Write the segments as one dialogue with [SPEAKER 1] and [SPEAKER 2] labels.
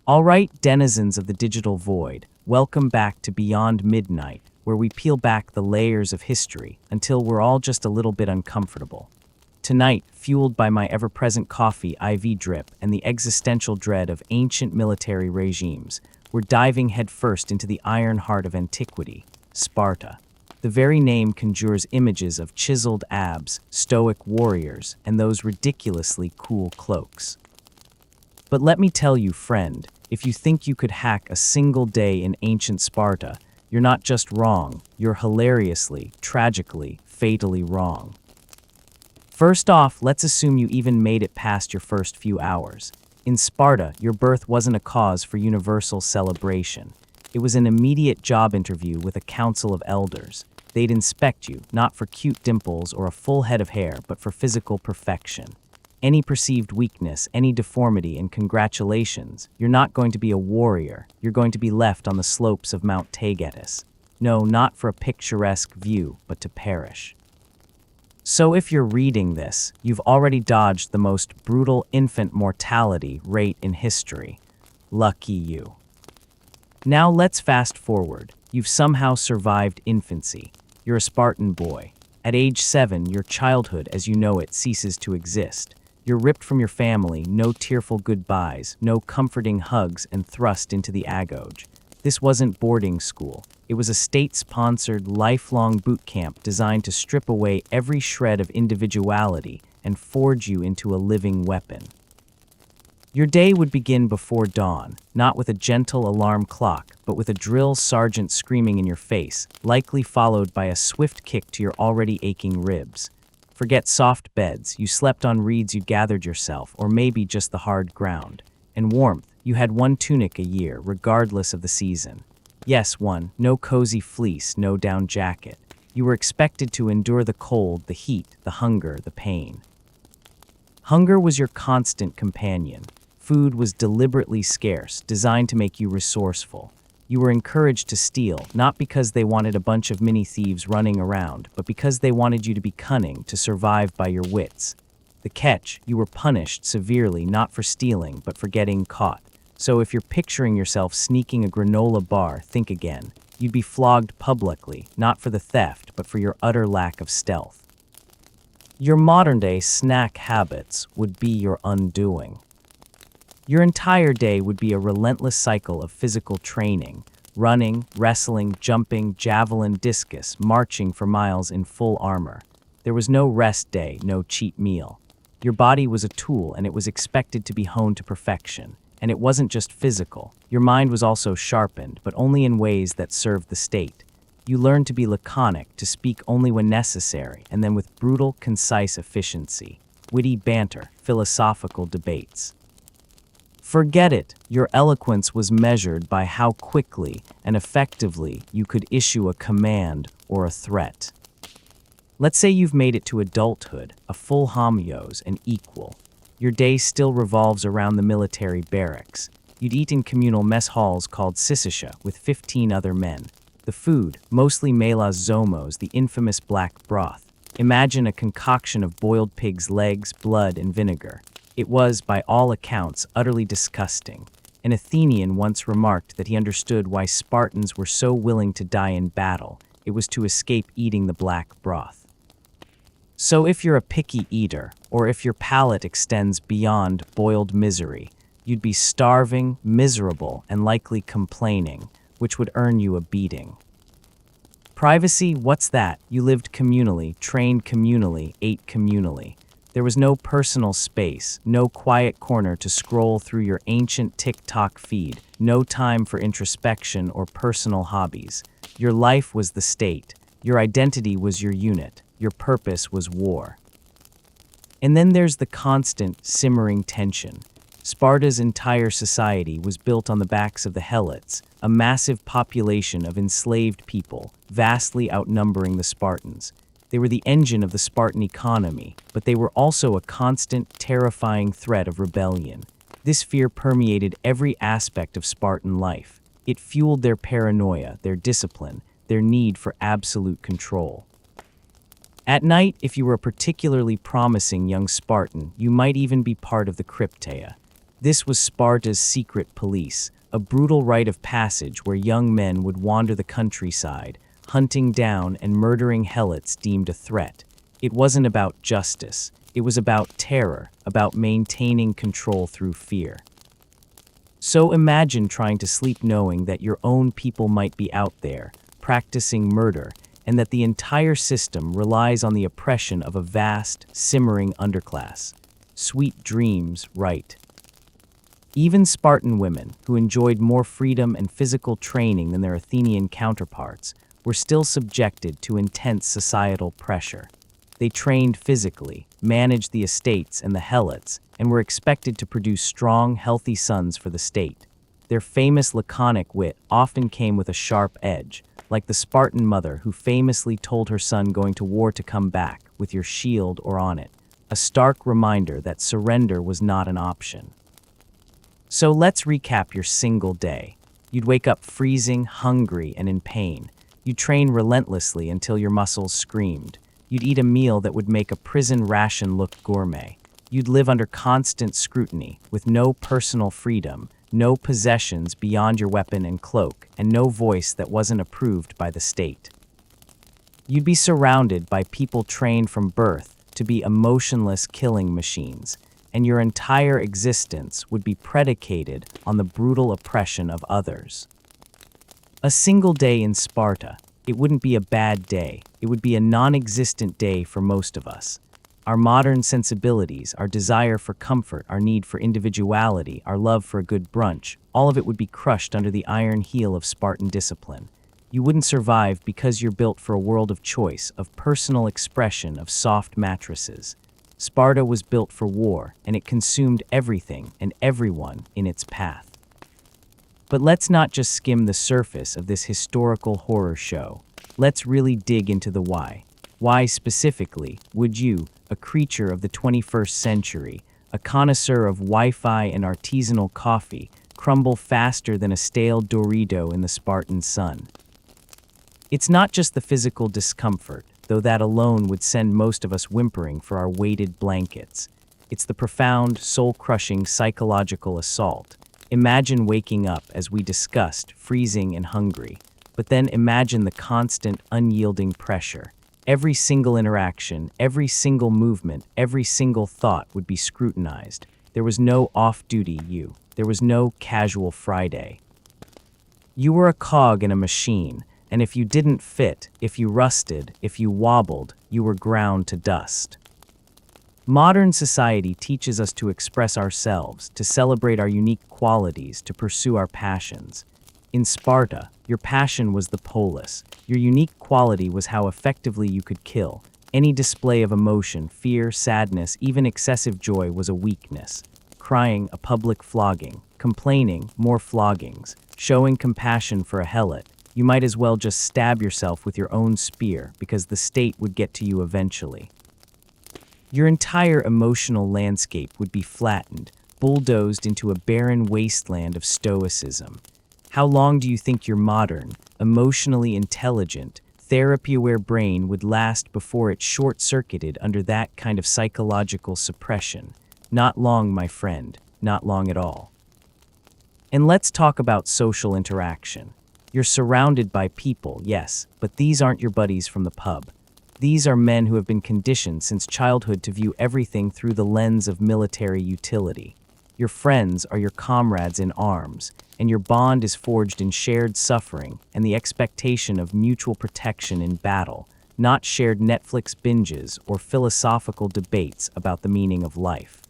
[SPEAKER 1] All right, denizens of the digital void, welcome back to Beyond Midnight, where we peel back the layers of history until we're all just a little bit uncomfortable. Tonight, fueled by my ever-present coffee IV drip and the existential dread of ancient military regimes, we're diving headfirst into the iron heart of antiquity, Sparta. The very name conjures images of chiseled abs, stoic warriors, and those ridiculously cool cloaks. But let me tell you, friend, if you think you could hack a single day in ancient Sparta, you're not just wrong, you're hilariously, tragically, fatally wrong. First off, let's assume you even made it past your first few hours. In Sparta, your birth wasn't a cause for universal celebration. It was an immediate job interview with a council of elders. They'd inspect you, not for cute dimples or a full head of hair, but for physical perfection. Any perceived weakness, any deformity, and congratulations, you're not going to be a warrior, you're going to be left on the slopes of Mount Taygetus. No, not for a picturesque view, but to perish. So if you're reading this, you've already dodged the most brutal infant mortality rate in history. Lucky you. Now let's fast forward. You've somehow survived infancy. You're a Spartan boy. At age 7, your childhood as you know it ceases to exist. You're ripped from your family, no tearful goodbyes, no comforting hugs, and thrust into the Agoge. This wasn't boarding school. It was a state-sponsored, lifelong boot camp designed to strip away every shred of individuality and forge you into a living weapon. Your day would begin before dawn, not with a gentle alarm clock, but with a drill sergeant screaming in your face, likely followed by a swift kick to your already aching ribs. Forget soft beds, you slept on reeds you'd gathered yourself, or maybe just the hard ground. And warmth, you had one tunic a year, regardless of the season. Yes, one, no cozy fleece, no down jacket. You were expected to endure the cold, the heat, the hunger, the pain. Hunger was your constant companion. Food was deliberately scarce, designed to make you resourceful. You were encouraged to steal, not because they wanted a bunch of mini thieves running around, but because they wanted you to be cunning, to survive by your wits. The catch, you were punished severely, not for stealing, but for getting caught. So if you're picturing yourself sneaking a granola bar, think again. You'd be flogged publicly, not for the theft, but for your utter lack of stealth. Your modern-day snack habits would be your undoing. Your entire day would be a relentless cycle of physical training, running, wrestling, jumping, javelin, discus, marching for miles in full armor. There was no rest day, no cheat meal. Your body was a tool, and it was expected to be honed to perfection. And it wasn't just physical. Your mind was also sharpened, but only in ways that served the state. You learned to be laconic, to speak only when necessary, and then with brutal, concise efficiency. Witty banter, philosophical debates. Forget it, your eloquence was measured by how quickly and effectively you could issue a command or a threat. Let's say you've made it to adulthood, a full homios, an equal. Your day still revolves around the military barracks. You'd eat in communal mess halls called sisisha with 15 other men. The food, mostly melas zomos, the infamous black broth. Imagine a concoction of boiled pig's legs, blood, and vinegar. It was, by all accounts, utterly disgusting. An Athenian once remarked that he understood why Spartans were so willing to die in battle. It was to escape eating the black broth. So if you're a picky eater, or if your palate extends beyond boiled misery, you'd be starving, miserable, and likely complaining, which would earn you a beating. Privacy, what's that? You lived communally, trained communally, ate communally. There was no personal space, no quiet corner to scroll through your ancient TikTok feed, no time for introspection or personal hobbies. Your life was the state. Your identity was your unit. Your purpose was war. And then there's the constant, simmering tension. Sparta's entire society was built on the backs of the helots, a massive population of enslaved people, vastly outnumbering the Spartans. They were the engine of the Spartan economy, but they were also a constant, terrifying threat of rebellion. This fear permeated every aspect of Spartan life. It fueled their paranoia, their discipline, their need for absolute control. At night, if you were a particularly promising young Spartan, you might even be part of the Crypteia. This was Sparta's secret police, a brutal rite of passage where young men would wander the countryside, hunting down and murdering helots deemed a threat. It wasn't about justice. It was about terror, about maintaining control through fear. So imagine trying to sleep knowing that your own people might be out there, practicing murder, and that the entire system relies on the oppression of a vast, simmering underclass. Sweet dreams, right? Even Spartan women, who enjoyed more freedom and physical training than their Athenian counterparts, were still subjected to intense societal pressure. They trained physically, managed the estates and the helots, and were expected to produce strong, healthy sons for the state. Their famous laconic wit often came with a sharp edge, like the Spartan mother who famously told her son going to war to come back, with your shield or on it, a stark reminder that surrender was not an option. So let's recap your single day. You'd wake up freezing, hungry, and in pain. You'd train relentlessly until your muscles screamed. You'd eat a meal that would make a prison ration look gourmet. You'd live under constant scrutiny, with no personal freedom, no possessions beyond your weapon and cloak, and no voice that wasn't approved by the state. You'd be surrounded by people trained from birth to be emotionless killing machines, and your entire existence would be predicated on the brutal oppression of others. A single day in Sparta, it wouldn't be a bad day. It would be a non-existent day for most of us. Our modern sensibilities, our desire for comfort, our need for individuality, our love for a good brunch, all of it would be crushed under the iron heel of Spartan discipline. You wouldn't survive because you're built for a world of choice, of personal expression, of soft mattresses. Sparta was built for war, and it consumed everything and everyone in its path. But let's not just skim the surface of this historical horror show. Let's really dig into the why. Why specifically would you, a creature of the 21st century, a connoisseur of Wi-Fi and artisanal coffee, crumble faster than a stale Dorito in the Spartan sun? It's not just the physical discomfort, though that alone would send most of us whimpering for our weighted blankets. It's the profound, soul-crushing psychological assault. Imagine waking up, as we discussed, freezing and hungry, but then imagine the constant, unyielding pressure. Every single interaction, every single movement, every single thought would be scrutinized. There was no off-duty you. There was no casual Friday. You were a cog in a machine, and if you didn't fit, if you rusted, if you wobbled, you were ground to dust. Modern society teaches us to express ourselves, to celebrate our unique qualities, to pursue our passions. In Sparta, your passion was the polis. Your unique quality was how effectively you could kill. Any display of emotion, fear, sadness, even excessive joy was a weakness. Crying, a public flogging. Complaining, more floggings. Showing compassion for a helot. You might as well just stab yourself with your own spear, because the state would get to you eventually. Your entire emotional landscape would be flattened, bulldozed into a barren wasteland of stoicism. How long do you think your modern, emotionally intelligent, therapy-aware brain would last before it short-circuited under that kind of psychological suppression? Not long, my friend, not long at all. And let's talk about social interaction. You're surrounded by people, yes, but these aren't your buddies from the pub. These are men who have been conditioned since childhood to view everything through the lens of military utility. Your friends are your comrades in arms, and your bond is forged in shared suffering and the expectation of mutual protection in battle, not shared Netflix binges or philosophical debates about the meaning of life.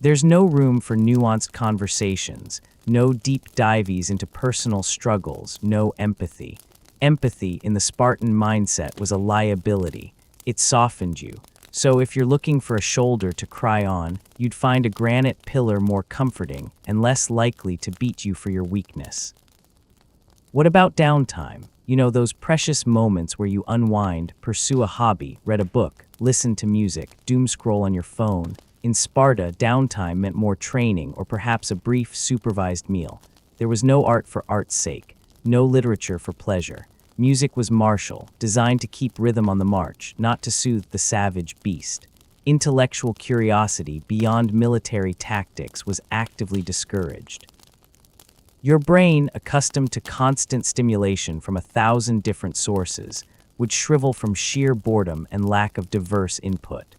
[SPEAKER 1] There's no room for nuanced conversations, no deep dives into personal struggles, no empathy. Empathy in the Spartan mindset was a liability. It softened you. So if you're looking for a shoulder to cry on, you'd find a granite pillar more comforting and less likely to beat you for your weakness. What about downtime? You know, those precious moments where you unwind, pursue a hobby, read a book, listen to music, doom scroll on your phone. In Sparta, downtime meant more training or perhaps a brief supervised meal. There was no art for art's sake. No literature for pleasure. Music was martial, designed to keep rhythm on the march, not to soothe the savage beast. Intellectual curiosity beyond military tactics was actively discouraged. Your brain, accustomed to constant stimulation from 1,000 different sources, would shrivel from sheer boredom and lack of diverse input.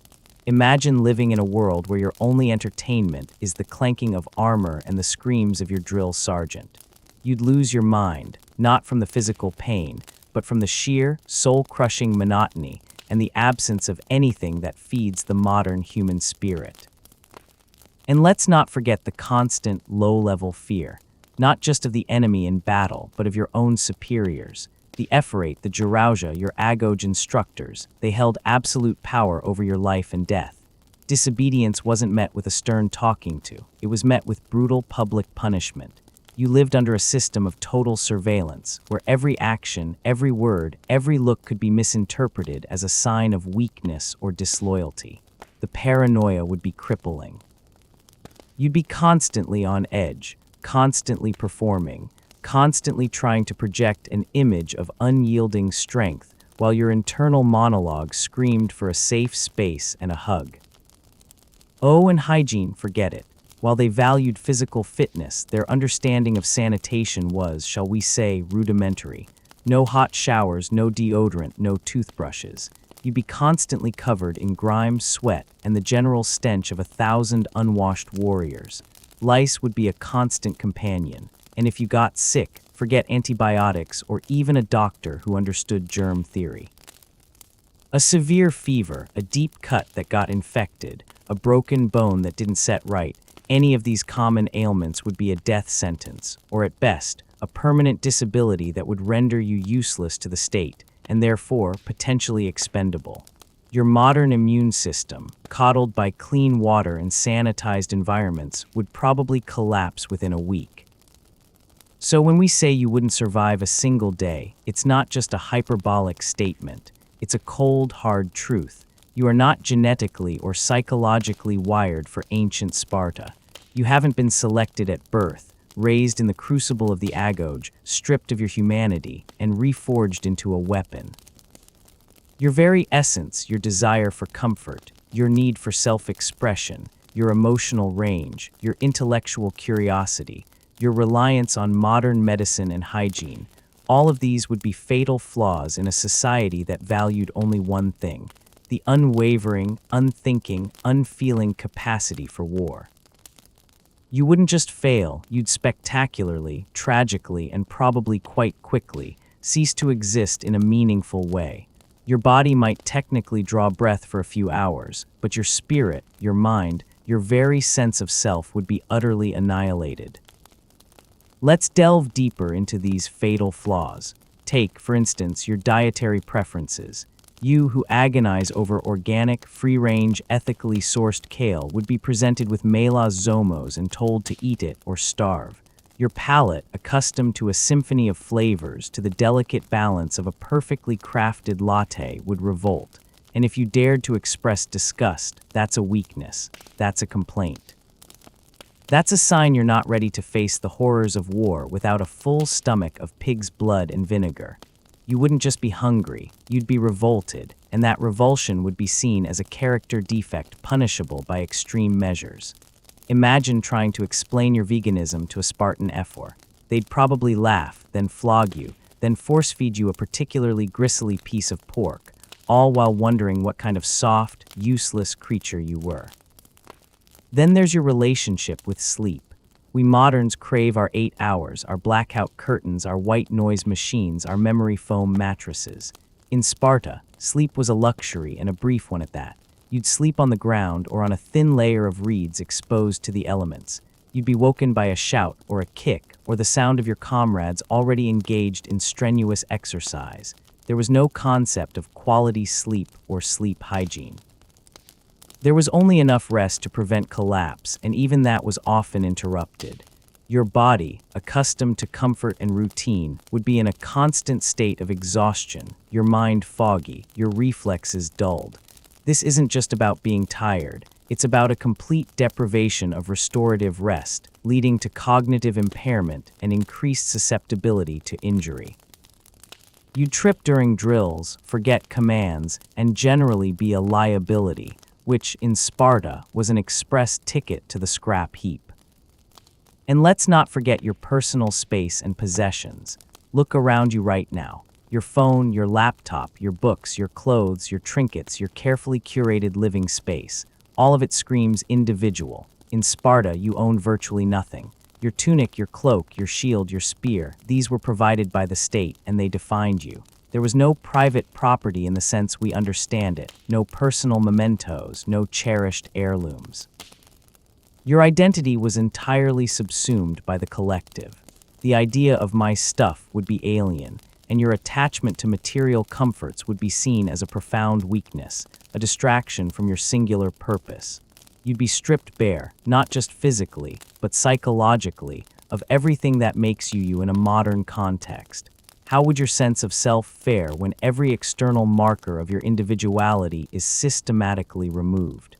[SPEAKER 1] Imagine living in a world where your only entertainment is the clanking of armor and the screams of your drill sergeant. You'd lose your mind, not from the physical pain, but from the sheer, soul-crushing monotony and the absence of anything that feeds the modern human spirit. And let's not forget the constant, low-level fear, not just of the enemy in battle, but of your own superiors. The Ephorate, the Jarauja, your Agoge instructors, they held absolute power over your life and death. Disobedience wasn't met with a stern talking to, it was met with brutal public punishment. You lived under a system of total surveillance, where every action, every word, every look could be misinterpreted as a sign of weakness or disloyalty. The paranoia would be crippling. You'd be constantly on edge, constantly performing, constantly trying to project an image of unyielding strength, while your internal monologue screamed for a safe space and a hug. Oh, and hygiene, forget it. While they valued physical fitness, their understanding of sanitation was, shall we say, rudimentary. No hot showers, no deodorant, no toothbrushes. You'd be constantly covered in grime, sweat, and the general stench of 1,000 unwashed warriors. Lice would be a constant companion, and if you got sick, forget antibiotics or even a doctor who understood germ theory. A severe fever, a deep cut that got infected, a broken bone that didn't set right, any of these common ailments would be a death sentence, or at best, a permanent disability that would render you useless to the state, and therefore potentially expendable. Your modern immune system, coddled by clean water and sanitized environments, would probably collapse within a week. So when we say you wouldn't survive a single day, it's not just a hyperbolic statement. It's a cold, hard truth. You are not genetically or psychologically wired for ancient Sparta. You haven't been selected at birth, raised in the crucible of the Agoge, stripped of your humanity, and reforged into a weapon. Your very essence, your desire for comfort, your need for self-expression, your emotional range, your intellectual curiosity, your reliance on modern medicine and hygiene, all of these would be fatal flaws in a society that valued only one thing: the unwavering, unthinking, unfeeling capacity for war. You wouldn't just fail, you'd spectacularly, tragically, and probably quite quickly cease to exist in a meaningful way. Your body might technically draw breath for a few hours, but your spirit, your mind, your very sense of self would be utterly annihilated. Let's delve deeper into these fatal flaws. Take, for instance, your dietary preferences. You who agonize over organic, free-range, ethically sourced kale would be presented with melas zomos and told to eat it or starve. Your palate, accustomed to a symphony of flavors, to the delicate balance of a perfectly crafted latte, would revolt. And if you dared to express disgust, that's a weakness. That's a complaint. That's a sign you're not ready to face the horrors of war without a full stomach of pig's blood and vinegar. You wouldn't just be hungry, you'd be revolted, and that revulsion would be seen as a character defect punishable by extreme measures. Imagine trying to explain your veganism to a Spartan ephor. They'd probably laugh, then flog you, then force-feed you a particularly gristly piece of pork, all while wondering what kind of soft, useless creature you were. Then there's your relationship with sleep. We moderns crave our 8 hours, our blackout curtains, our white noise machines, our memory foam mattresses. In Sparta, sleep was a luxury, and a brief one at that. You'd sleep on the ground or on a thin layer of reeds exposed to the elements. You'd be woken by a shout or a kick or the sound of your comrades already engaged in strenuous exercise. There was no concept of quality sleep or sleep hygiene. There was only enough rest to prevent collapse, and even that was often interrupted. Your body, accustomed to comfort and routine, would be in a constant state of exhaustion, your mind foggy, your reflexes dulled. This isn't just about being tired, it's about a complete deprivation of restorative rest, leading to cognitive impairment and increased susceptibility to injury. You'd trip during drills, forget commands, and generally be a liability, which, in Sparta, was an express ticket to the scrap heap. And let's not forget your personal space and possessions. Look around you right now. Your phone, your laptop, your books, your clothes, your trinkets, your carefully curated living space. All of it screams individual. In Sparta, you owned virtually nothing. Your tunic, your cloak, your shield, your spear, these were provided by the state, and they defined you. There was no private property in the sense we understand it, no personal mementos, no cherished heirlooms. Your identity was entirely subsumed by the collective. The idea of my stuff would be alien, and your attachment to material comforts would be seen as a profound weakness, a distraction from your singular purpose. You'd be stripped bare, not just physically, but psychologically, of everything that makes you in a modern context. How would your sense of self fare when every external marker of your individuality is systematically removed?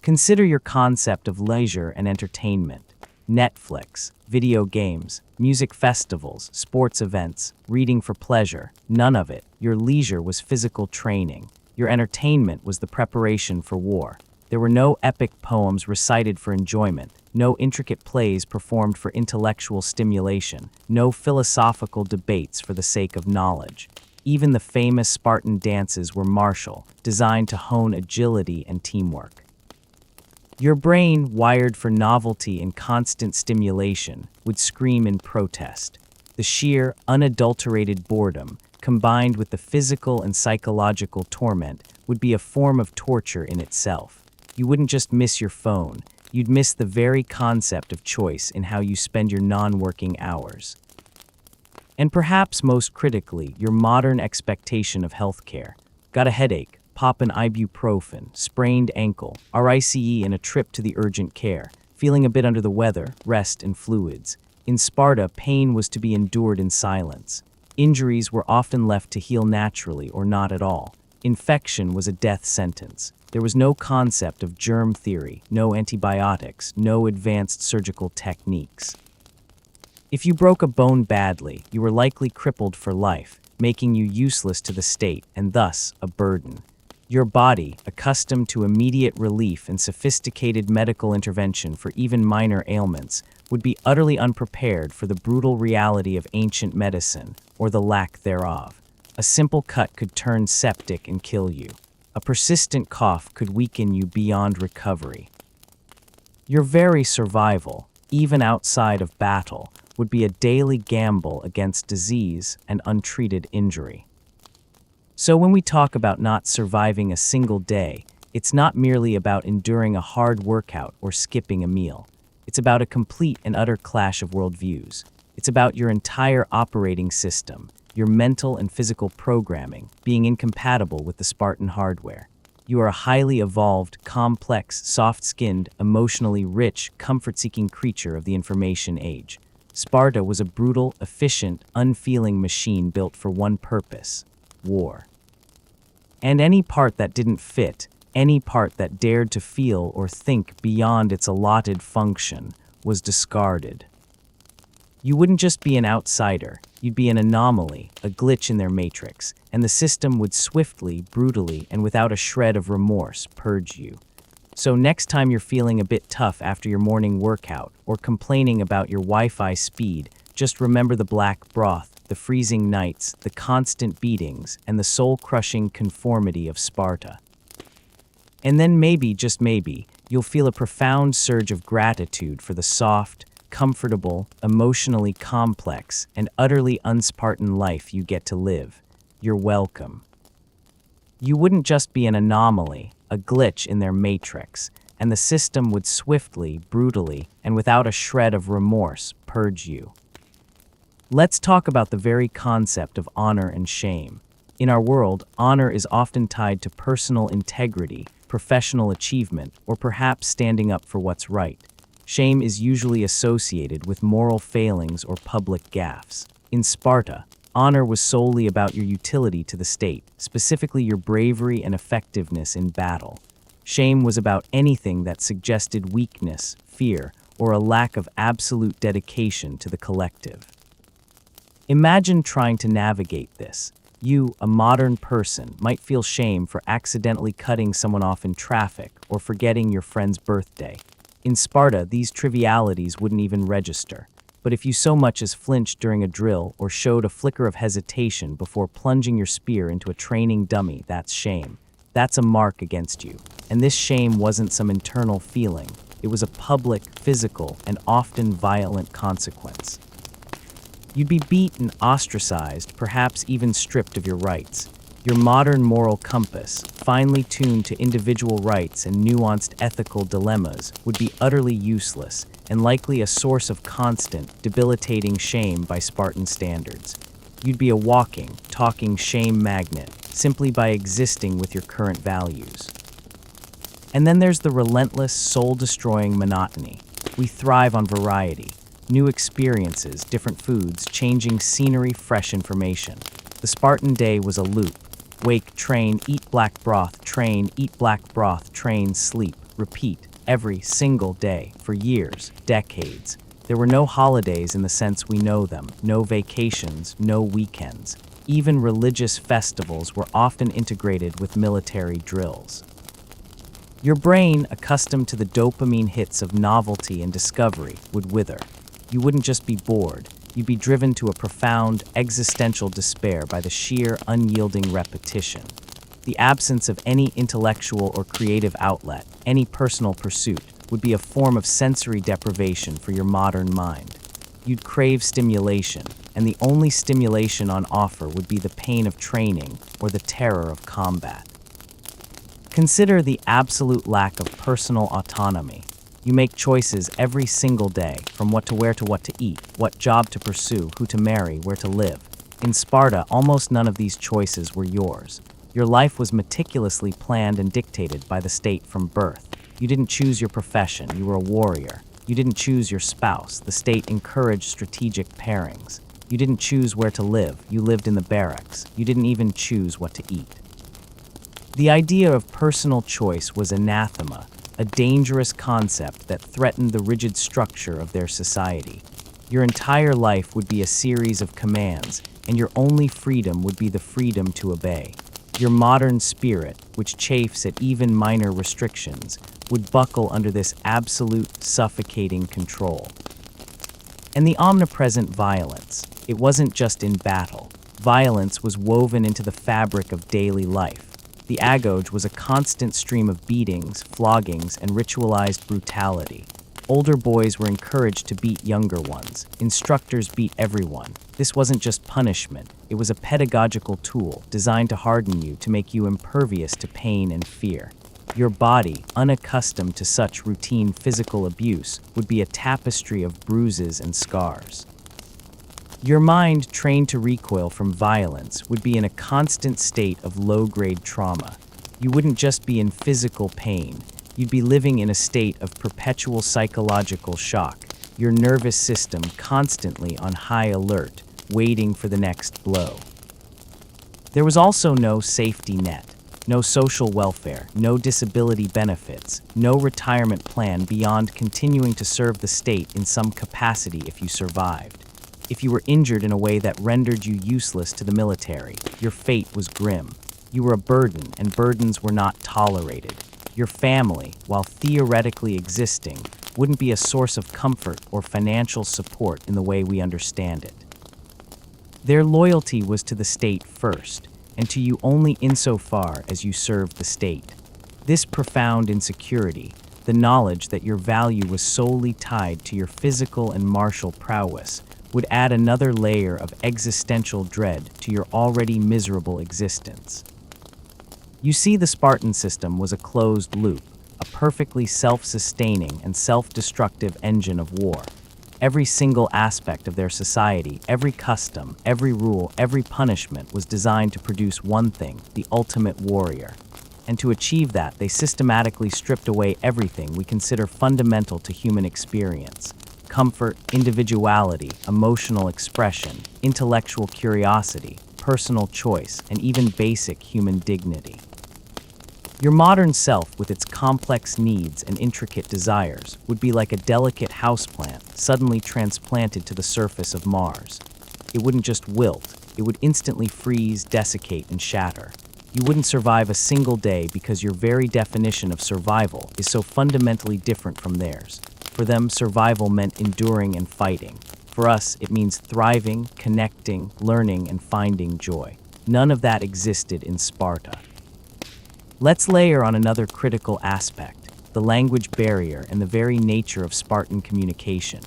[SPEAKER 1] Consider your concept of leisure and entertainment. Netflix, video games, music festivals, sports events, reading for pleasure. None of it. Your leisure was physical training. Your entertainment was the preparation for war. There were no epic poems recited for enjoyment, no intricate plays performed for intellectual stimulation, no philosophical debates for the sake of knowledge. Even the famous Spartan dances were martial, designed to hone agility and teamwork. Your brain, wired for novelty and constant stimulation, would scream in protest. The sheer, unadulterated boredom, combined with the physical and psychological torment, would be a form of torture in itself. You wouldn't just miss your phone, you'd miss the very concept of choice in how you spend your non-working hours. And perhaps most critically, your modern expectation of healthcare. Got a headache? Pop an ibuprofen, sprained ankle, RICE and a trip to the urgent care. Feeling a bit under the weather, rest and fluids. In Sparta, pain was to be endured in silence. Injuries were often left to heal naturally or not at all. Infection was a death sentence. There was no concept of germ theory, no antibiotics, no advanced surgical techniques. If you broke a bone badly, you were likely crippled for life, making you useless to the state and thus a burden. Your body, accustomed to immediate relief and sophisticated medical intervention for even minor ailments, would be utterly unprepared for the brutal reality of ancient medicine, or the lack thereof. A simple cut could turn septic and kill you. A persistent cough could weaken you beyond recovery. Your very survival, even outside of battle, would be a daily gamble against disease and untreated injury. So when we talk about not surviving a single day, it's not merely about enduring a hard workout or skipping a meal. It's about a complete and utter clash of worldviews. It's about your entire operating system, your mental and physical programming, being incompatible with the Spartan hardware. You are a highly evolved, complex, soft-skinned, emotionally rich, comfort-seeking creature of the information age. Sparta was a brutal, efficient, unfeeling machine built for one purpose: war. And any part that didn't fit, any part that dared to feel or think beyond its allotted function, was discarded. You wouldn't just be an outsider, you'd be an anomaly, a glitch in their matrix, and the system would swiftly, brutally, and without a shred of remorse purge you. So next time you're feeling a bit tough after your morning workout or complaining about your Wi-Fi speed, just remember the black broth, the freezing nights, the constant beatings, and the soul-crushing conformity of Sparta. And then maybe, just maybe, you'll feel a profound surge of gratitude for the soft, comfortable, emotionally complex, and utterly un-Spartan life you get to live. You're welcome. You wouldn't just be an anomaly, a glitch in their matrix, and the system would swiftly, brutally, and without a shred of remorse purge you. Let's talk about the very concept of honor and shame. In our world, honor is often tied to personal integrity, professional achievement, or perhaps standing up for what's right. Shame is usually associated with moral failings or public gaffes. In Sparta, honor was solely about your utility to the state, specifically your bravery and effectiveness in battle. Shame was about anything that suggested weakness, fear, or a lack of absolute dedication to the collective. Imagine trying to navigate this. You, a modern person, might feel shame for accidentally cutting someone off in traffic or forgetting your friend's birthday. In Sparta, these trivialities wouldn't even register. But if you so much as flinched during a drill or showed a flicker of hesitation before plunging your spear into a training dummy, that's shame. That's a mark against you. And this shame wasn't some internal feeling. It was a public, physical, and often violent consequence. You'd be beaten, ostracized, perhaps even stripped of your rights. Your modern moral compass, finely tuned to individual rights and nuanced ethical dilemmas, would be utterly useless and likely a source of constant, debilitating shame by Spartan standards. You'd be a walking, talking shame magnet, simply by existing with your current values. And then there's the relentless, soul-destroying monotony. We thrive on variety. New experiences, different foods, changing scenery, fresh information. The Spartan day was a loop. Wake, train, eat black broth, train, eat black broth, train, sleep, repeat, every single day, for years, decades. There were no holidays in the sense we know them, no vacations, no weekends. Even religious festivals were often integrated with military drills. Your brain, accustomed to the dopamine hits of novelty and discovery, would wither. You wouldn't just be bored, you'd be driven to a profound, existential despair by the sheer, unyielding repetition. The absence of any intellectual or creative outlet, any personal pursuit, would be a form of sensory deprivation for your modern mind. You'd crave stimulation, and the only stimulation on offer would be the pain of training or the terror of combat. Consider the absolute lack of personal autonomy. You make choices every single day, from what to wear to what to eat, what job to pursue, who to marry, where to live. In Sparta, almost none of these choices were yours. Your life was meticulously planned and dictated by the state from birth. You didn't choose your profession, you were a warrior. You didn't choose your spouse, the state encouraged strategic pairings. You didn't choose where to live, you lived in the barracks. You didn't even choose what to eat. The idea of personal choice was anathema, a dangerous concept that threatened the rigid structure of their society. Your entire life would be a series of commands, and your only freedom would be the freedom to obey. Your modern spirit, which chafes at even minor restrictions, would buckle under this absolute, suffocating control. And the omnipresent violence. It wasn't just in battle. Violence was woven into the fabric of daily life. The Agoge was a constant stream of beatings, floggings, and ritualized brutality. Older boys were encouraged to beat younger ones. Instructors beat everyone. This wasn't just punishment. It was a pedagogical tool designed to harden you, to make you impervious to pain and fear. Your body, unaccustomed to such routine physical abuse, would be a tapestry of bruises and scars. Your mind, trained to recoil from violence, would be in a constant state of low-grade trauma. You wouldn't just be in physical pain. You'd be living in a state of perpetual psychological shock, your nervous system constantly on high alert, waiting for the next blow. There was also no safety net, no social welfare, no disability benefits, no retirement plan beyond continuing to serve the state in some capacity if you survived. If you were injured in a way that rendered you useless to the military, your fate was grim. You were a burden, and burdens were not tolerated. Your family, while theoretically existing, wouldn't be a source of comfort or financial support in the way we understand it. Their loyalty was to the state first, and to you only insofar as you served the state. This profound insecurity, the knowledge that your value was solely tied to your physical and martial prowess, would add another layer of existential dread to your already miserable existence. You see, the Spartan system was a closed loop, a perfectly self-sustaining and self-destructive engine of war. Every single aspect of their society, every custom, every rule, every punishment was designed to produce one thing, the ultimate warrior. And to achieve that, they systematically stripped away everything we consider fundamental to human experience. Comfort, individuality, emotional expression, intellectual curiosity, personal choice, and even basic human dignity. Your modern self, with its complex needs and intricate desires, would be like a delicate houseplant suddenly transplanted to the surface of Mars. It wouldn't just wilt, it would instantly freeze, desiccate, and shatter. You wouldn't survive a single day because your very definition of survival is so fundamentally different from theirs. For them, survival meant enduring and fighting. For us, it means thriving, connecting, learning, and finding joy. None of that existed in Sparta. Let's layer on another critical aspect, the language barrier and the very nature of Spartan communication.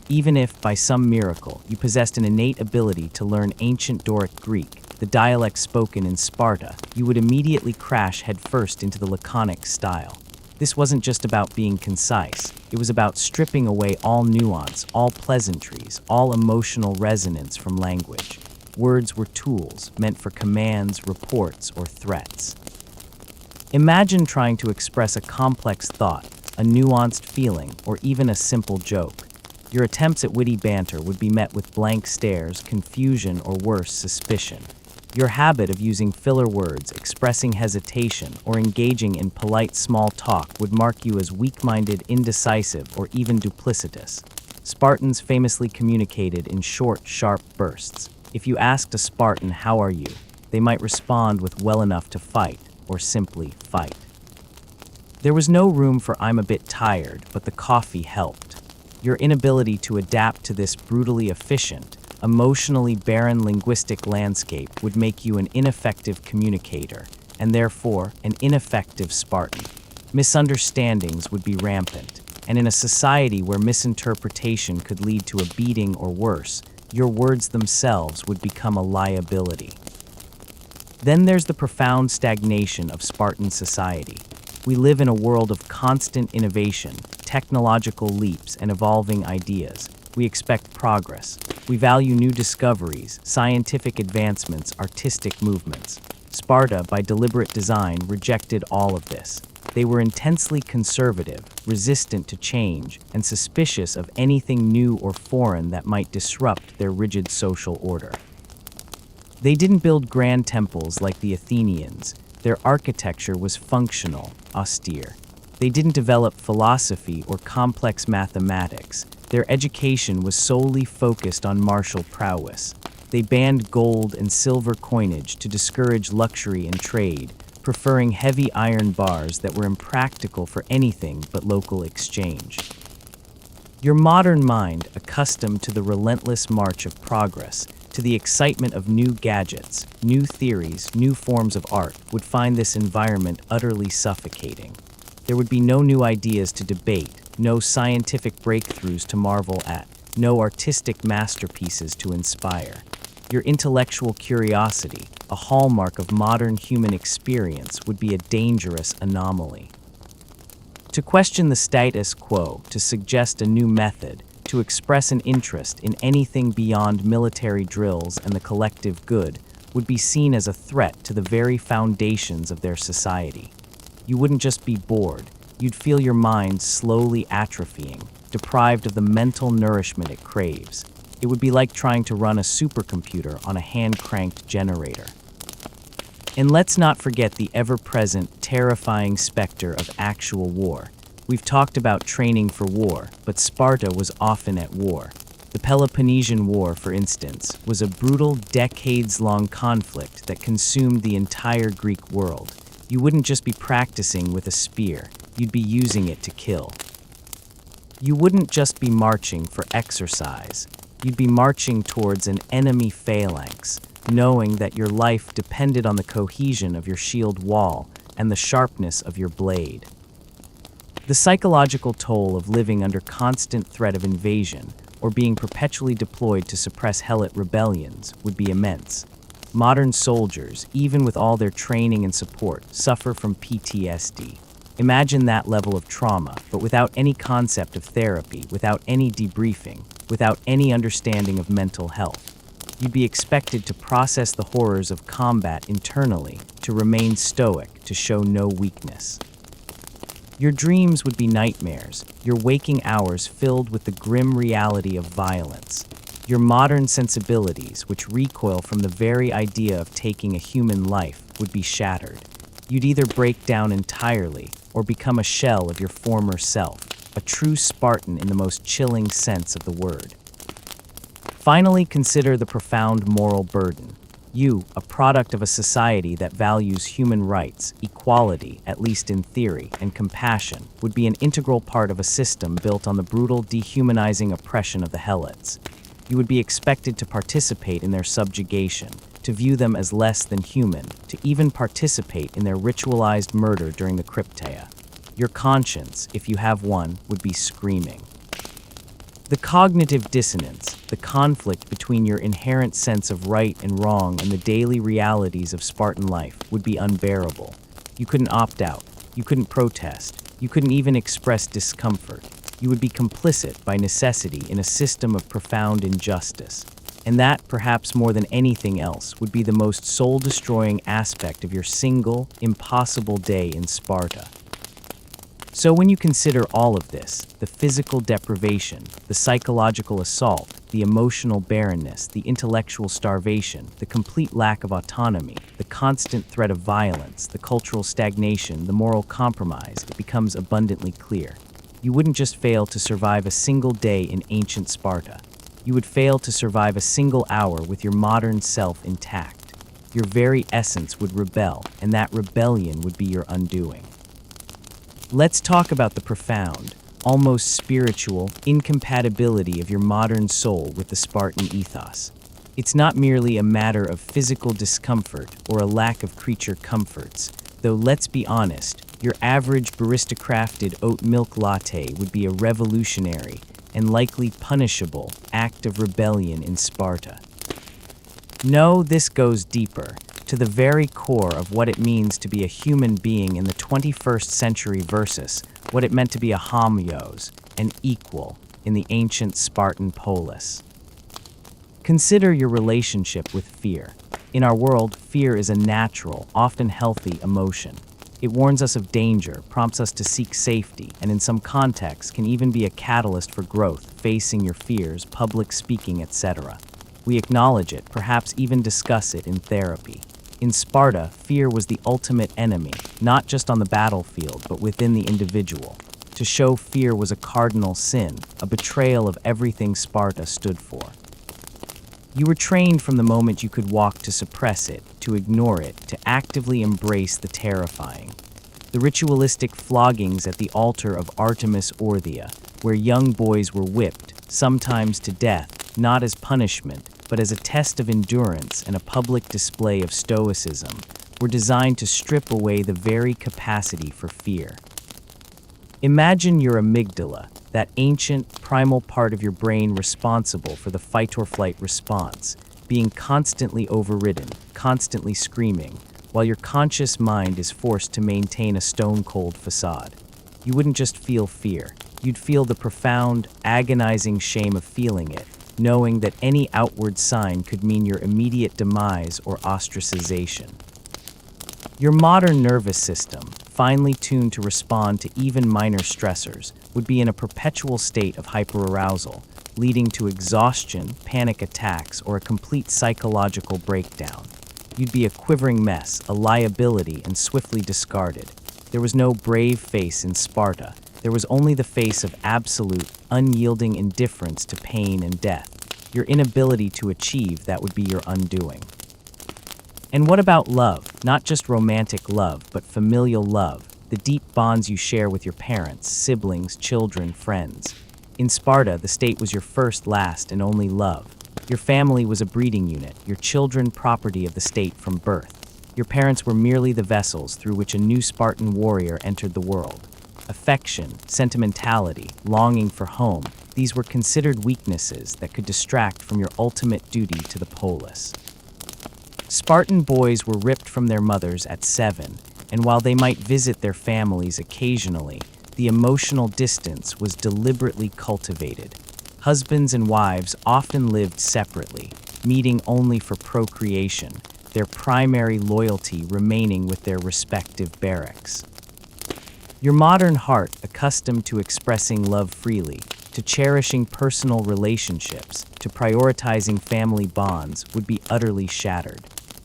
[SPEAKER 1] Even if, by some miracle, you possessed an innate ability to learn ancient Doric Greek, the dialect spoken in Sparta, you would immediately crash headfirst into the laconic style. This wasn't just about being concise, it was about stripping away all nuance, all pleasantries, all emotional resonance from language. Words were tools, meant for commands, reports, or threats. Imagine trying to express a complex thought, a nuanced feeling, or even a simple joke. Your attempts at witty banter would be met with blank stares, confusion, or worse, suspicion. Your habit of using filler words, expressing hesitation, or engaging in polite small talk would mark you as weak-minded, indecisive, or even duplicitous. Spartans famously communicated in short, sharp bursts. If you asked a Spartan, "How are you?" they might respond with "well enough to fight," or simply "fight." There was no room for "I'm a bit tired," but the coffee helped. Your inability to adapt to this brutally efficient, emotionally barren linguistic landscape would make you an ineffective communicator, and therefore an ineffective Spartan. Misunderstandings would be rampant, and in a society where misinterpretation could lead to a beating or worse, your words themselves would become a liability. Then there's the profound stagnation of Spartan society. We live in a world of constant innovation, technological leaps, and evolving ideas. We expect progress. We value new discoveries, scientific advancements, artistic movements. Sparta, by deliberate design, rejected all of this. They were intensely conservative, resistant to change, and suspicious of anything new or foreign that might disrupt their rigid social order. They didn't build grand temples like the Athenians. Their architecture was functional, austere. They didn't develop philosophy or complex mathematics. Their education was solely focused on martial prowess. They banned gold and silver coinage to discourage luxury and trade, preferring heavy iron bars that were impractical for anything but local exchange. Your modern mind, accustomed to the relentless march of progress, to the excitement of new gadgets, new theories, new forms of art, would find this environment utterly suffocating. There would be no new ideas to debate, no scientific breakthroughs to marvel at, no artistic masterpieces to inspire. Your intellectual curiosity, a hallmark of modern human experience, would be a dangerous anomaly. To question the status quo, to suggest a new method, to express an interest in anything beyond military drills and the collective good, would be seen as a threat to the very foundations of their society. You wouldn't just be bored, you'd feel your mind slowly atrophying, deprived of the mental nourishment it craves. It would be like trying to run a supercomputer on a hand-cranked generator. And let's not forget the ever-present, terrifying specter of actual war. We've talked about training for war, but Sparta was often at war. The Peloponnesian War, for instance, was a brutal, decades-long conflict that consumed the entire Greek world. You wouldn't just be practicing with a spear, you'd be using it to kill. You wouldn't just be marching for exercise, you'd be marching towards an enemy phalanx, knowing that your life depended on the cohesion of your shield wall and the sharpness of your blade. The psychological toll of living under constant threat of invasion or being perpetually deployed to suppress helot rebellions would be immense. Modern soldiers, even with all their training and support, suffer from PTSD. Imagine that level of trauma, but without any concept of therapy, without any debriefing, without any understanding of mental health. You'd be expected to process the horrors of combat internally, to remain stoic, to show no weakness. Your dreams would be nightmares, your waking hours filled with the grim reality of violence. Your modern sensibilities, which recoil from the very idea of taking a human life, would be shattered. You'd either break down entirely or become a shell of your former self, a true Spartan in the most chilling sense of the word. Finally, consider the profound moral burden. You, a product of a society that values human rights, equality, at least in theory, and compassion, would be an integral part of a system built on the brutal, dehumanizing oppression of the helots. You would be expected to participate in their subjugation, to view them as less than human, to even participate in their ritualized murder during the crypteia. Your conscience, if you have one, would be screaming. The cognitive dissonance, the conflict between your inherent sense of right and wrong and the daily realities of Spartan life would be unbearable. You couldn't opt out. You couldn't protest. You couldn't even express discomfort. You would be complicit by necessity in a system of profound injustice. And that, perhaps more than anything else, would be the most soul-destroying aspect of your single, impossible day in Sparta. So when you consider all of this, the physical deprivation, the psychological assault, the emotional barrenness, the intellectual starvation, the complete lack of autonomy, the constant threat of violence, the cultural stagnation, the moral compromise, it becomes abundantly clear. You wouldn't just fail to survive a single day in ancient Sparta. You would fail to survive a single hour with your modern self intact. Your very essence would rebel, and that rebellion would be your undoing. Let's talk about the profound, almost spiritual, incompatibility of your modern soul with the Spartan ethos. It's not merely a matter of physical discomfort or a lack of creature comforts, though let's be honest, your average barista-crafted oat milk latte would be a revolutionary and likely punishable act of rebellion in Sparta. No, this goes deeper, to the very core of what it means to be a human being in the 21st century versus what it meant to be a homoios, an equal, in the ancient Spartan polis. Consider your relationship with fear. In our world, fear is a natural, often healthy emotion. It warns us of danger, prompts us to seek safety, and in some contexts can even be a catalyst for growth, facing your fears, public speaking, etc. We acknowledge it, perhaps even discuss it in therapy. In Sparta, fear was the ultimate enemy, not just on the battlefield, but within the individual. To show fear was a cardinal sin, a betrayal of everything Sparta stood for. You were trained from the moment you could walk to suppress it, to ignore it, to actively embrace the terrifying. The ritualistic floggings at the altar of Artemis Orthia, where young boys were whipped, sometimes to death, not as punishment, but as a test of endurance and a public display of stoicism, were designed to strip away the very capacity for fear. Imagine your amygdala, that ancient, primal part of your brain responsible for the fight-or-flight response, being constantly overridden, constantly screaming, while your conscious mind is forced to maintain a stone-cold facade. You wouldn't just feel fear. You'd feel the profound, agonizing shame of feeling it, knowing that any outward sign could mean your immediate demise or ostracization. Your modern nervous system, finely tuned to respond to even minor stressors, would be in a perpetual state of hyperarousal, leading to exhaustion, panic attacks, or a complete psychological breakdown. You'd be a quivering mess, a liability, and swiftly discarded. There was no brave face in Sparta. There was only the face of absolute, unyielding indifference to pain and death. Your inability to achieve that would be your undoing. And what about love? Not just romantic love, but familial love, the deep bonds you share with your parents, siblings, children, friends. In Sparta, the state was your first, last, and only love. Your family was a breeding unit, your children property of the state from birth. Your parents were merely the vessels through which a new Spartan warrior entered the world. Affection, sentimentality, longing for home, these were considered weaknesses that could distract from your ultimate duty to the polis. Spartan boys were ripped from their mothers at 7, and while they might visit their families occasionally, the emotional distance was deliberately cultivated. Husbands and wives often lived separately, meeting only for procreation, their primary loyalty remaining with their respective barracks. Your modern heart, accustomed to expressing love freely, to cherishing personal relationships, to prioritizing family bonds, would be utterly shattered.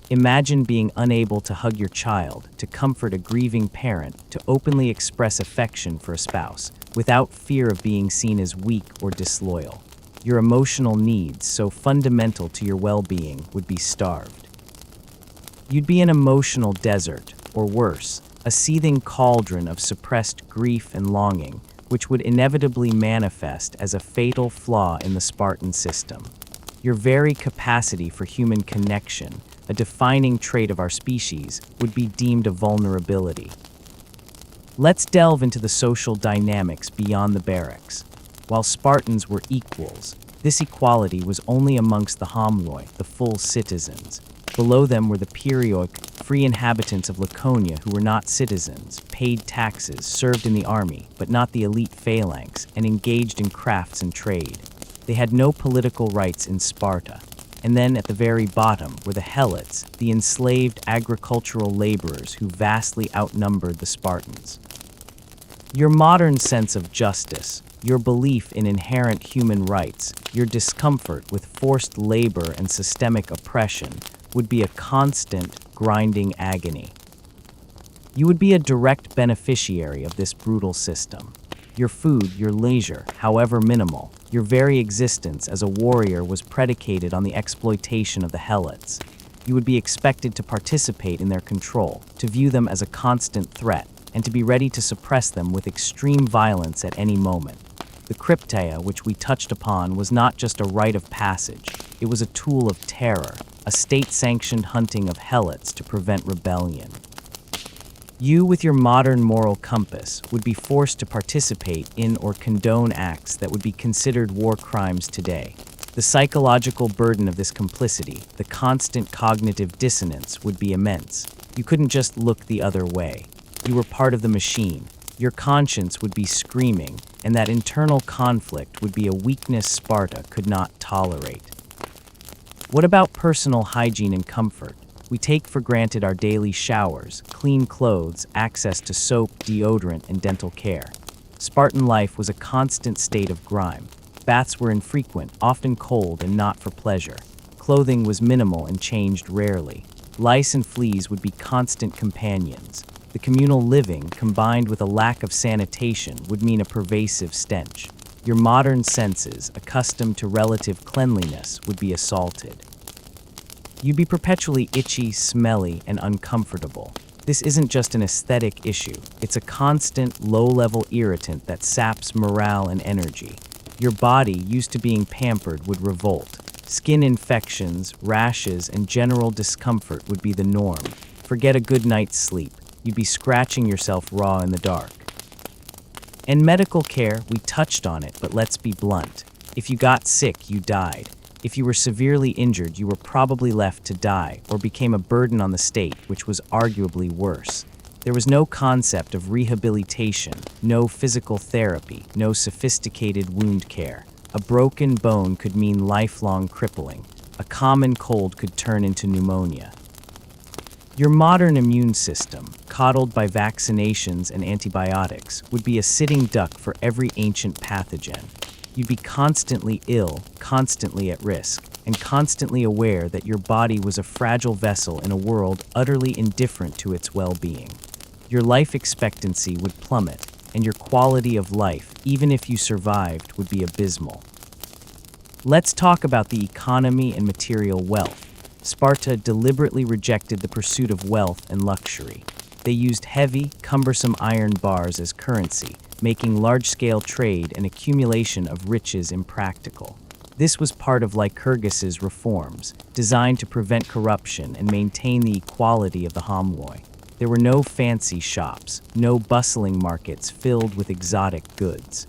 [SPEAKER 1] Imagine being unable to hug your child, to comfort a grieving parent, to openly express affection for a spouse, without fear of being seen as weak or disloyal. your emotional needs, so fundamental to your well-being, would be starved. You'd be an emotional desert, or worse, a seething cauldron of suppressed grief and longing, which would inevitably manifest as a fatal flaw in the Spartan system. Your very capacity for human connection, a defining trait of our species, would be deemed a vulnerability. Let's delve into the social dynamics beyond the barracks. While Spartans were equals, this equality was only amongst the homoi, the full citizens. Below them were the perioik, free inhabitants of Laconia who were not citizens, paid taxes, served in the army, but not the elite phalanx, and engaged in crafts and trade. They had no political rights in Sparta. And then at the very bottom were the helots, the enslaved agricultural laborers who vastly outnumbered the Spartans. Your modern sense of justice, your belief in inherent human rights, your discomfort with forced labor and systemic oppression would be a constant, grinding agony. You would be a direct beneficiary of this brutal system. Your food, your leisure, however minimal, your very existence as a warrior was predicated on the exploitation of the helots. You would be expected to participate in their control, to view them as a constant threat, and to be ready to suppress them with extreme violence at any moment. The crypteia, which we touched upon, was not just a rite of passage. It was a tool of terror, a state-sanctioned hunting of helots to prevent rebellion. You, with your modern moral compass, would be forced to participate in or condone acts that would be considered war crimes today. The psychological burden of this complicity, the constant cognitive dissonance, would be immense. You couldn't just look the other way. You were part of the machine. Your conscience would be screaming, and that internal conflict would be a weakness Sparta could not tolerate. What about personal hygiene and comfort? We take for granted our daily showers, clean clothes, access to soap, deodorant, and dental care. Spartan life was a constant state of grime. Baths were infrequent, often cold and not for pleasure. Clothing was minimal and changed rarely. Lice and fleas would be constant companions. The communal living, combined with a lack of sanitation, would mean a pervasive stench. Your modern senses, accustomed to relative cleanliness, would be assaulted. You'd be perpetually itchy, smelly, and uncomfortable. This isn't just an aesthetic issue. It's a constant, low-level irritant that saps morale and energy. Your body, used to being pampered, would revolt. Skin infections, rashes, and general discomfort would be the norm. Forget a good night's sleep. You'd be scratching yourself raw in the dark. In medical care, we touched on it, but let's be blunt. If you got sick, you died. If you were severely injured, you were probably left to die or became a burden on the state, which was arguably worse. There was no concept of rehabilitation, no physical therapy, no sophisticated wound care. A broken bone could mean lifelong crippling. A common cold could turn into pneumonia. Your modern immune system, coddled by vaccinations and antibiotics, would be a sitting duck for every ancient pathogen. You'd be constantly ill, constantly at risk, and constantly aware that your body was a fragile vessel in a world utterly indifferent to its well-being. Your life expectancy would plummet, and your quality of life, even if you survived, would be abysmal. Let's talk about the economy and material wealth. Sparta deliberately rejected the pursuit of wealth and luxury. They used heavy, cumbersome iron bars as currency, making large-scale trade and accumulation of riches impractical. This was part of Lycurgus's reforms, designed to prevent corruption and maintain the equality of the homoi. There were no fancy shops, no bustling markets filled with exotic goods.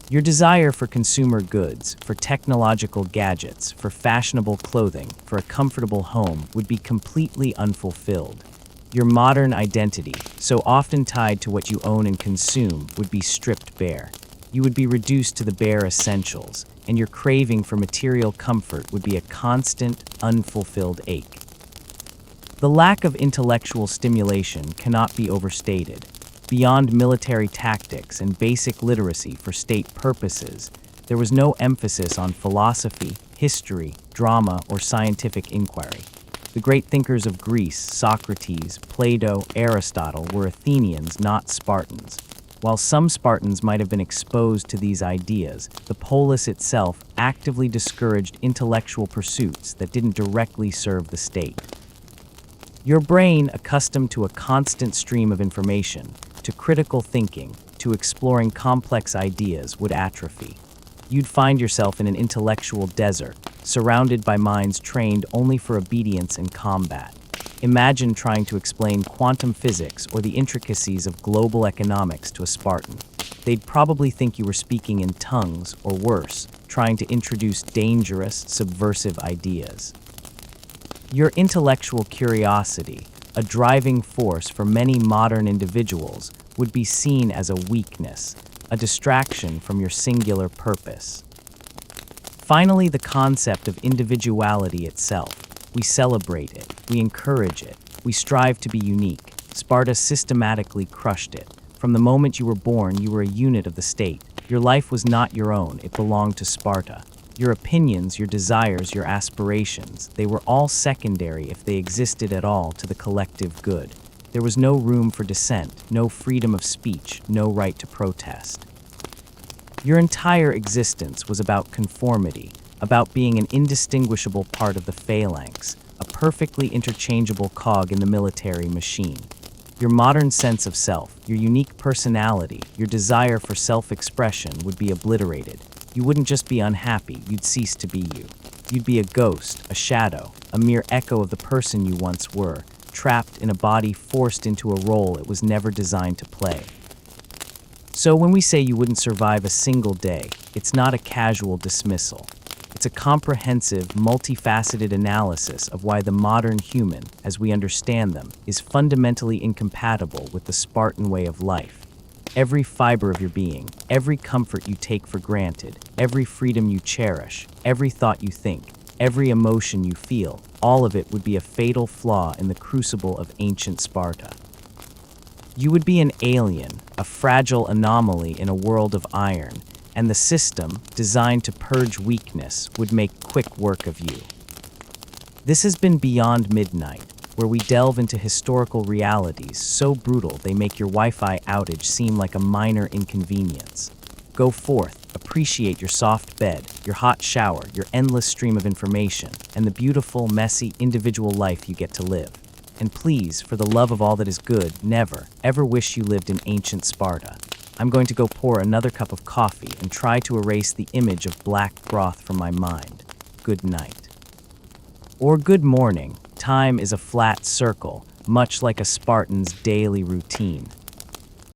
[SPEAKER 1] Your desire for consumer goods, for technological gadgets, for fashionable clothing, for a comfortable home would be completely unfulfilled. Your modern identity, so often tied to what you own and consume, would be stripped bare. You would be reduced to the bare essentials, and your craving for material comfort would be a constant, unfulfilled ache. The lack of intellectual stimulation cannot be overstated. Beyond military tactics and basic literacy for state purposes, there was no emphasis on philosophy, history, drama, or scientific inquiry. The great thinkers of Greece, Socrates, Plato, Aristotle, were Athenians, not Spartans. While some Spartans might have been exposed to these ideas, the polis itself actively discouraged intellectual pursuits that didn't directly serve the state. Your brain, accustomed to a constant stream of information, to critical thinking, to exploring complex ideas, would atrophy. You'd find yourself in an intellectual desert, surrounded by minds trained only for obedience and combat. Imagine trying to explain quantum physics or the intricacies of global economics to a Spartan. They'd probably think you were speaking in tongues, or worse, trying to introduce dangerous, subversive ideas. Your intellectual curiosity, a driving force for many modern individuals, would be seen as a weakness, a distraction from your singular purpose. Finally, the concept of individuality itself. We celebrate it, we encourage it, we strive to be unique. Sparta systematically crushed it. From the moment you were born, you were a unit of the state. Your life was not your own, it belonged to Sparta. Your opinions, your desires, your aspirations, they were all secondary if they existed at all to the collective good. There was no room for dissent, no freedom of speech, no right to protest. Your entire existence was about conformity, about being an indistinguishable part of the phalanx, a perfectly interchangeable cog in the military machine. Your modern sense of self, your unique personality, your desire for self-expression would be obliterated. You wouldn't just be unhappy, you'd cease to be you. You'd be a ghost, a shadow, a mere echo of the person you once were, trapped in a body forced into a role it was never designed to play. So when we say you wouldn't survive a single day, it's not a casual dismissal. It's a comprehensive, multifaceted analysis of why the modern human, as we understand them, is fundamentally incompatible with the Spartan way of life. Every fiber of your being, every comfort you take for granted, every freedom you cherish, every thought you think, every emotion you feel, all of it would be a fatal flaw in the crucible of ancient Sparta. You would be an alien, a fragile anomaly in a world of iron, and the system, designed to purge weakness, would make quick work of you. This has been Beyond Midnight, where we delve into historical realities so brutal they make your Wi-Fi outage seem like a minor inconvenience. Go forth, appreciate your soft bed, your hot shower, your endless stream of information, and the beautiful, messy, individual life you get to live. And please, for the love of all that is good, never, ever wish you lived in ancient Sparta. I'm going to go pour another cup of coffee and try to erase the image of black broth from my mind. Good night. Or good morning. Time is a flat circle, much like a Spartan's daily routine.